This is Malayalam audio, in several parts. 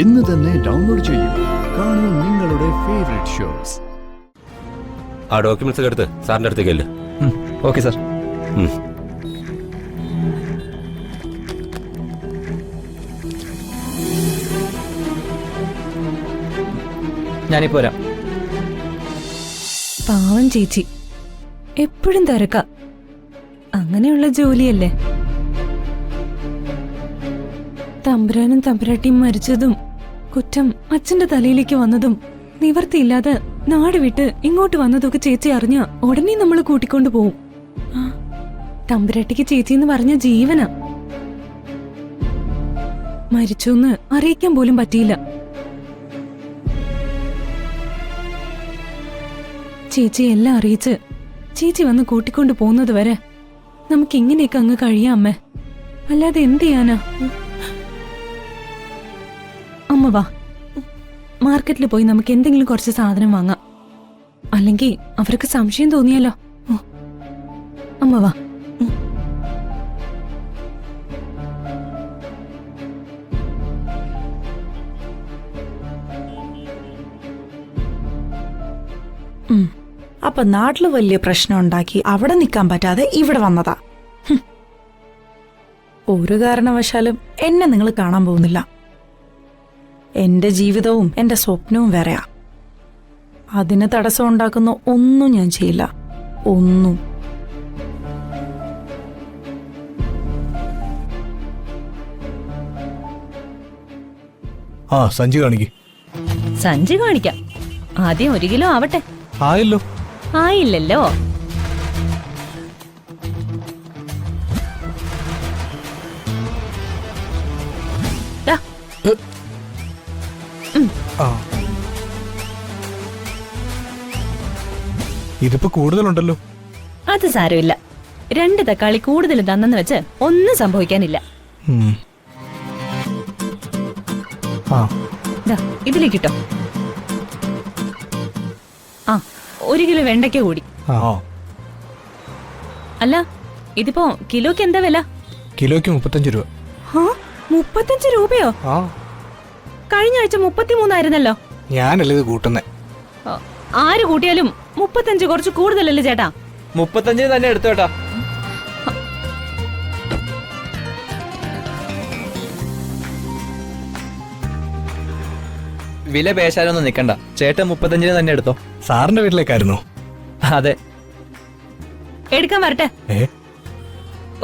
ഇന്ന് തന്നെ ഡൗൺലോഡ് ചെയ്യൂ. കാണൂ നിങ്ങളുടെ ഫേവറേറ്റ് ഷോസ്. ആ ഡോക്യുമെന്റ്സ് എടുത്ത് സാറിന്റെ അടുത്തേക്കല്ലേ? Okay sir. ഞാനിപ്പോ വരാം. പാവം ചേച്ചി, എപ്പോഴും തിരക്ക. അങ്ങനെയുള്ള ജോലിയല്ലേ. തമ്പുരാനും തമ്പുരാട്ടിയും മരിച്ചതും കുറ്റം അച്ഛന്റെ തലയിലേക്ക് വന്നതും നിവർത്തിയില്ലാതെ നാട് വിട്ട് ഇങ്ങോട്ട് വന്നതൊക്കെ ചേച്ചി അറിഞ്ഞ ഉടനെ നമ്മൾ കൂട്ടിക്കൊണ്ടു പോവും. തമ്പുരാട്ടിക്ക് ചേച്ചിന്ന് പറഞ്ഞ ജീവനാ. മരിച്ചോന്ന് അറിയിക്കാൻ പോലും പറ്റിയില്ല. ചേച്ചി എല്ലാം അറിയിച്ച് ചേച്ചി വന്ന് കൂട്ടിക്കൊണ്ടു പോകുന്നത് വരെ നമുക്ക് ഇങ്ങനെയൊക്കെ അങ്ങ് കഴിയാം അമ്മേ. അല്ലാതെ എന്ത് ചെയ്യാനാ? അമ്മ വാ, മാർക്കറ്റിൽ പോയി നമുക്ക് എന്തെങ്കിലും കുറച്ച് സാധനം വാങ്ങാം. അല്ലെങ്കിൽ അവർക്ക് സംശയം തോന്നിയാലോ. അമ്മ വാ. അപ്പൊ നാട്ടില് വലിയ പ്രശ്നം ഉണ്ടാക്കി അവിടെ നിൽക്കാൻ പറ്റാതെ ഇവിടെ വന്നതാ. ഒരു കാരണവശാലും എന്നെ നിങ്ങൾ കാണാൻ പോകുന്നില്ല. എന്റെ ജീവിതവും എന്റെ സ്വപ്നവും വേറെയാ. അതിന് തടസ്സം ഉണ്ടാക്കുന്ന ഒന്നും ഞാൻ ചെയ്യില്ല. ഒന്നും. സഞ്ചി കാണിക്ക്. സഞ്ചി കാണിക്കാം. ആദ്യം 1 കിലോ ആവട്ടെ. ആയല്ലോ. ആയില്ലല്ലോ. ഇതിപ്പോ കൂടുതലുണ്ടല്ലോ. അത് സാരമില്ല. 2 തക്കാളി കൂടുതൽ തന്നെന്ന് വെച്ച് ഒന്നും സംഭവിക്കാനില്ല. ഇതിലേക്കിട്ടോ. 1 കിലോ വെണ്ടയ്ക്ക കൂടി. അല്ല, ഇതിപ്പോ കിലോക്ക് എന്താ വില? കിലോയ്ക്ക് 35 രൂപ. 35 രൂപയോ? കഴിഞ്ഞ ആഴ്ച 33 ആയിരുന്നല്ലോ. ഞാനല്ലേ ഇത് കൂട്ടുന്നേ. ആര് കൂട്ടിയാലും 35 കുറച്ച് കൂടുതലല്ലേ ചേട്ടാ? 35 തന്നെ എടുത്തോട്ടാ. വില പേശാനൊന്നും നിക്കണ്ട. ചേട്ടൻ 35 തന്നെ എടുത്തോ. സാറിന്റെ വീട്ടിലേക്കായിരുന്നോ? അതെ. എടുക്കാൻ വരട്ടെ.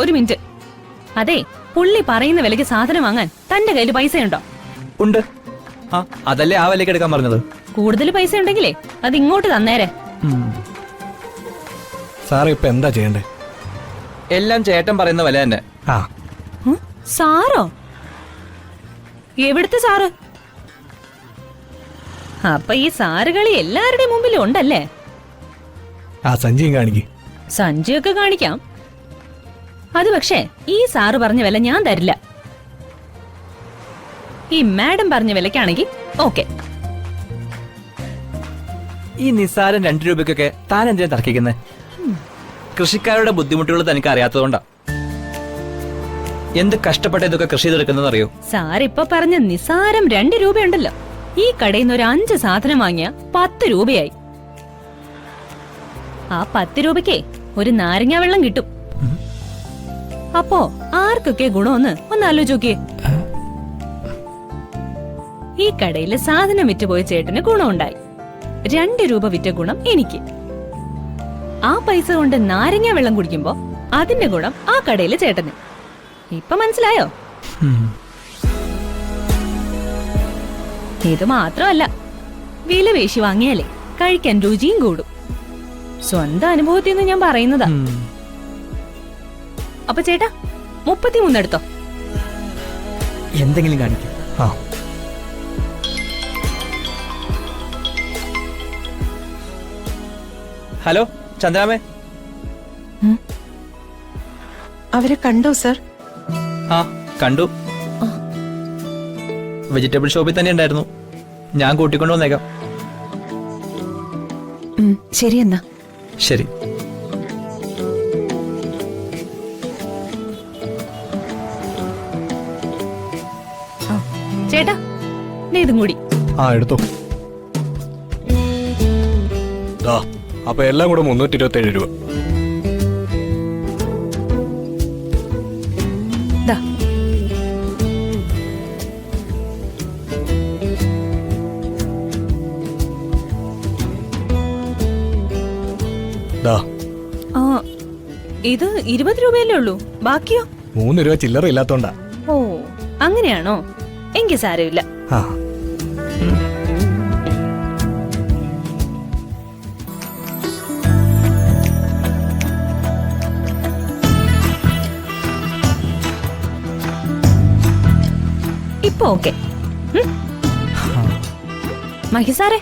1 മിനിറ്റ്. അതെ, പുള്ളി പറയുന്ന വിലക്ക് സാധനം വാങ്ങാൻ തന്റെ കയ്യിൽ പൈസയുണ്ടോ? ഉണ്ട്. അതല്ലേ ആ വിലക്ക് എടുക്കാൻ പറഞ്ഞത്. കൂടുതൽ പൈസ ഉണ്ടെങ്കിലേ അത് ഇങ്ങോട്ട് തന്നേരെ. സാറ് ഇപ്പൊ എന്താ ചെയ്യണ്ടേ? എല്ലാം ചേട്ടൻ പറയുന്ന വില തന്നെ. സാറോ? എവിടുത്തെ സാറ്? അപ്പൊ ഈ സാറുകളി എല്ലാവരുടെയും മുമ്പിലും ഉണ്ടല്ലേ? സഞ്ചിയും കാണിക്ക്. സഞ്ചിയൊക്കെ കാണിക്കാം. അത് പക്ഷേ ഈ സാറ് പറഞ്ഞ വില ഞാൻ തരില്ല. ഈ മാഡം പറഞ്ഞ വിലക്കാണെങ്കിൽ ഓക്കെ. ഈ നിസ്സാരം 2 രൂപയ്ക്കൊക്കെ താൻ എന്തിനാ തർക്കിക്കുന്നത്? കൃഷിക്കാരുടെ ബുദ്ധിമുട്ടുകൾ തനിക്ക് അറിയാത്തതുകൊണ്ടാ. എന്ത് കഷ്ടപ്പെട്ട ഇതൊക്കെ കൃഷി ചെയ്തെടുക്കുന്നതെന്ന് അറിയോ? സാർ ഇപ്പൊ പറഞ്ഞ നിസ്സാരം 2 രൂപയുണ്ടല്ലോ, ഈ കടയിൽ നിന്ന് ഒരു 5 സാധനം വാങ്ങിയ 10 രൂപയായി. ആ 10 രൂപയ്ക്ക് ഒരു നാരങ്ങ വെള്ളം കിട്ടും. അപ്പോ ആർക്കൊക്കെ ഗുണമെന്ന് ഒന്ന് ആലോചിച്ച് നോക്കിയേ. ഈ കടയില് സാധനം വിറ്റുപോയ ചേട്ടന് ഗുണമുണ്ടായി. 2 രൂപ വിറ്റ ഗുണം എനിക്ക്. ആ പൈസ കൊണ്ട് നാരങ്ങ വെള്ളം കുടിക്കുമ്പോ അതിന്റെ ഗുണം ആ കടയിലെ ചേട്ടന്. ഇപ്പൊ മനസ്സിലായോ? ഇത് മാത്രമല്ല, വില പേശി വാങ്ങിയാലേ കഴിക്കാൻ രുചിയും കൂടും. സ്വന്തം അനുഭവത്തിൽ നിന്ന് ഞാൻ പറയുന്നതാ. അപ്പൊ ചേട്ടാ 33 എടുത്തോ. എന്തെങ്കിലും കാണിക്കും. ഹലോ ചന്ദ്രാമേ. അവരെ കണ്ടോ സർ? കണ്ടു. വെജിറ്റബിൾ ഷോപ്പിൽ തന്നെ ഉണ്ടായിരുന്നു. ഞാൻ കൂട്ടിക്കൊണ്ടു വന്നേക്കാം. ശരി എന്നാ. ശരി. ചേട്ടാ ദേ ഇതും കൂടി. ആ എടുത്തോ. ദാ അപ്പൊ എല്ലാം കൂടെ 327 രൂപ. ദാ. ദാ ആ, ഇത് 20 രൂപയല്ലേ ഉള്ളൂ, ബാക്കിയോ? 3 രൂപ ചില്ലറ ഇല്ലാത്തോണ്ടാ. ഓ അങ്ങനെയാണോ? എങ്കിൽ സാരമില്ല. ആ ഇപ്പൊ ഓക്കെ. മഹിസാരെ,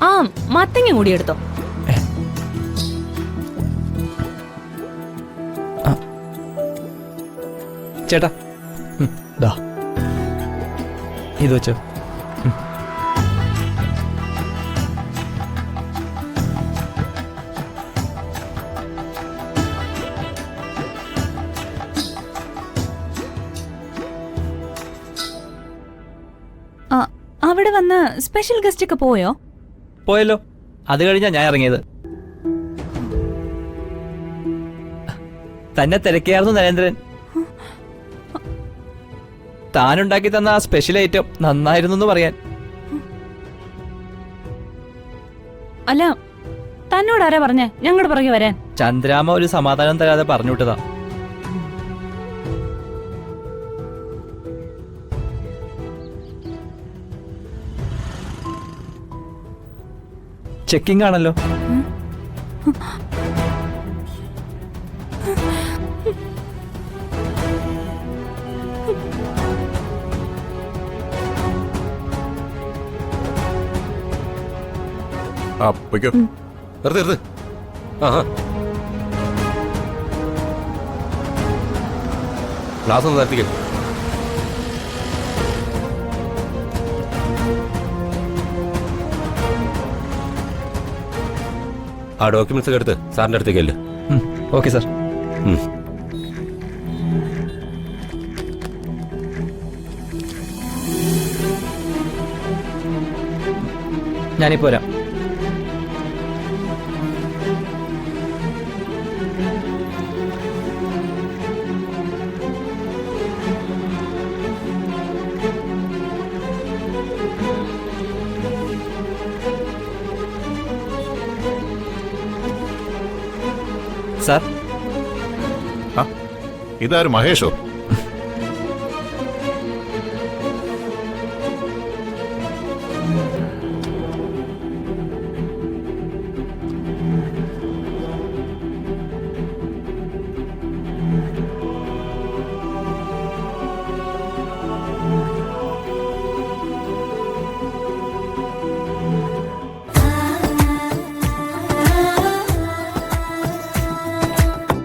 ആ മത്തങ്ങ കൂടി എടുത്തോ. ചേട്ടാ ദാ ഇത് വെച്ചോ. ആ, അവിടെ വന്ന് സ്പെഷ്യൽ ഗസ്റ്റ് ഒക്കെ പോയോ? പോയല്ലോ, അത് കഴിഞ്ഞാ ഞാൻ ഇറങ്ങിയത്. തന്നെ തിരക്കിയായിരുന്നു നരേന്ദ്രൻ. താനുണ്ടാക്കി തന്ന ആ സ്പെഷ്യൽ ഐറ്റം നന്നായിരുന്നു എന്ന് പറയാൻ. അല്ല, തന്നോട് ആരാ പറഞ്ഞേ ഞങ്ങളുടെ പുറകെ വരാൻ? ചന്ദ്രാമ ഒരു സമാധാനം തരാതെ പറഞ്ഞു വിട്ടതാ. ചെക്കിംഗ് ആണല്ലോ. ആ പൊയ്ക്കോ. നിർത്ത്. ആ ക്ലാസ് ഒന്ന് നിർത്തിക്കോ. ആ ഡോക്യുമെന്റ്സ് ഒക്കെ എടുത്ത് സാറിന്റെ അടുത്തേക്കല്ലേ. Okay sir. ഞാനിപ്പോ വരാം. സാർ ഇതാര് മഹേഷോ?